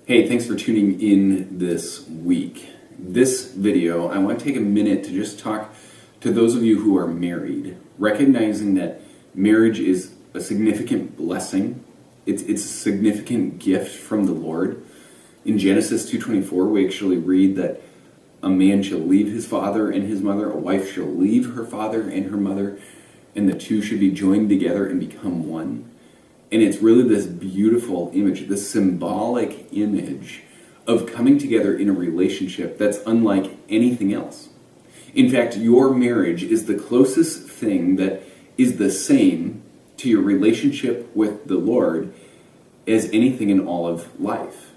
Hey, thanks for tuning in this week. This video, I want to take a minute to just talk to those of you who are married, recognizing that marriage is a significant blessing. It's a significant gift from the Lord. In Genesis 2:24, we actually read that a man shall leave his father and his mother, a wife shall leave her father and her mother, and the two should be joined together and become one. And it's really this beautiful image, this symbolic image of coming together in a relationship that's unlike anything else. In fact, your marriage is the closest thing that is the same to your relationship with the Lord as anything in all of life.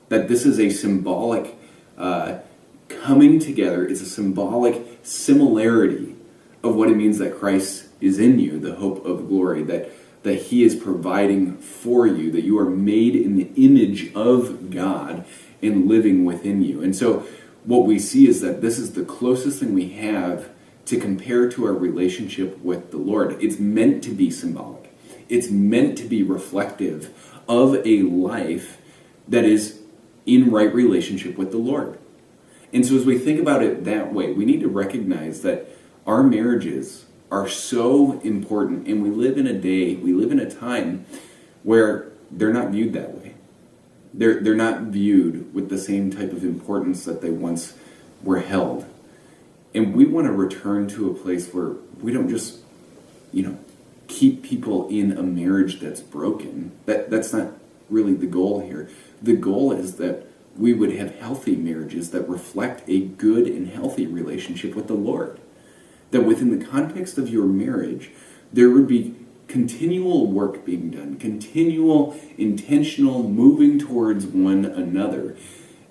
That this is a symbolic coming together, it's a symbolic similarity of what it means that Christ is in you, the hope of glory, that He is providing for you, that you are made in the image of God and living within you. And so what we see is that this is the closest thing we have to compare to our relationship with the Lord. It's meant to be symbolic. It's meant to be reflective of a life that is in right relationship with the Lord. And so as we think about it that way, we need to recognize that our marriages are so important, and we live in a time where they're not viewed that way. They're not viewed with the same type of importance that they once were held. And we want to return to a place where we don't just, keep people in a marriage that's broken. That's not really the goal here. The goal is that we would have healthy marriages that reflect a good and healthy relationship with the Lord. That within the context of your marriage, there would be continual work being done, continual, intentional moving towards one another.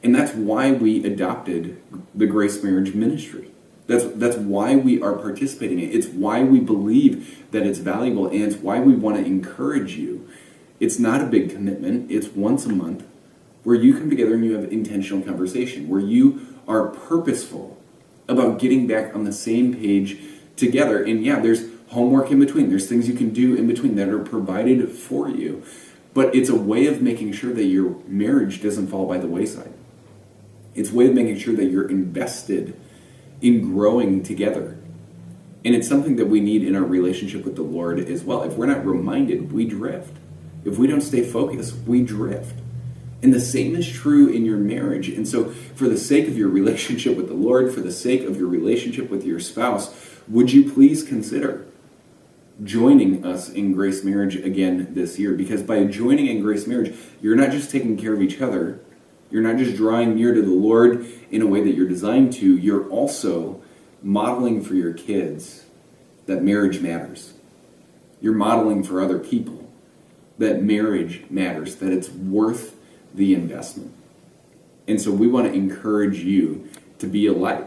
And that's why we adopted the Grace Marriage Ministry. That's why we are participating in it. It's why we believe that it's valuable, and it's why we want to encourage you. It's not a big commitment. It's once a month where you come together and you have intentional conversation, where you are purposeful about getting back on the same page together. And yeah, there's homework in between. There's things you can do in between that are provided for you. But it's a way of making sure that your marriage doesn't fall by the wayside. It's a way of making sure that you're invested in growing together. And it's something that we need in our relationship with the Lord as well. If we're not reminded, we drift. If we don't stay focused, we drift. And the same is true in your marriage. And so for the sake of your relationship with the Lord, for the sake of your relationship with your spouse, would you please consider joining us in Grace Marriage again this year? Because by joining in Grace Marriage, you're not just taking care of each other. You're not just drawing near to the Lord in a way that you're designed to. You're also modeling for your kids that marriage matters. You're modeling for other people that marriage matters, that it's worth the investment. And so we want to encourage you to be a light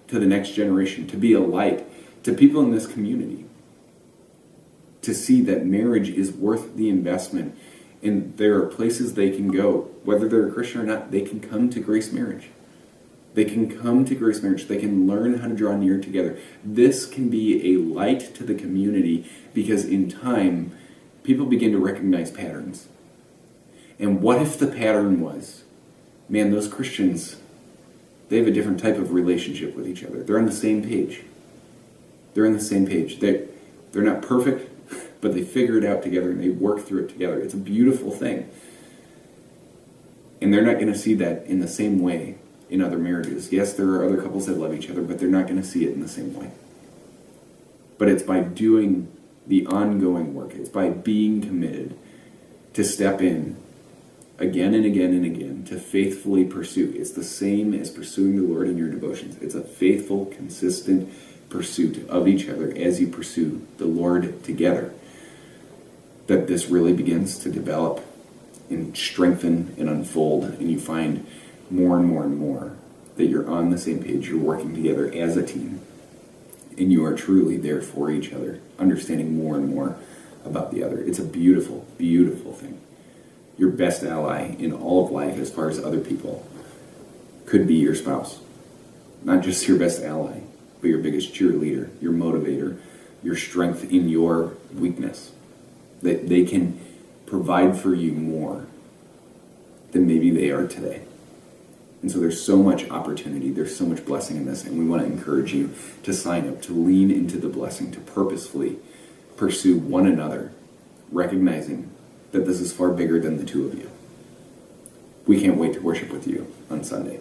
to the next generation, to be a light to people in this community, to see that marriage is worth the investment. And there are places they can go, whether they're a Christian or not. They can come to Grace Marriage. They can come to Grace Marriage. They can learn how to draw near together. This can be a light to the community, because in time, people begin to recognize patterns. And what if the pattern was, man, those Christians, they have a different type of relationship with each other. They're on the same page. They're on the same page. They're not perfect, but they figure it out together and they work through it together. It's a beautiful thing. And they're not going to see that in the same way in other marriages. Yes, there are other couples that love each other, but they're not going to see it in the same way. But it's by doing the ongoing work. It's by being committed to step in again and again and again, to faithfully pursue. It's the same as pursuing the Lord in your devotions. It's a faithful, consistent pursuit of each other as you pursue the Lord together, that this really begins to develop and strengthen and unfold, and you find more and more and more that you're on the same page, you're working together as a team, and you are truly there for each other, understanding more and more about the other. It's a beautiful, beautiful thing. Your best ally in all of life, as far as other people, could be your spouse. Not just your best ally, but your biggest cheerleader, your motivator, your strength in your weakness. That they can provide for you more than maybe they are today. And so there's so much opportunity, there's so much blessing in this, and we want to encourage you to sign up, to lean into the blessing, to purposefully pursue one another, recognizing that this is far bigger than the two of you. We can't wait to worship with you on Sunday.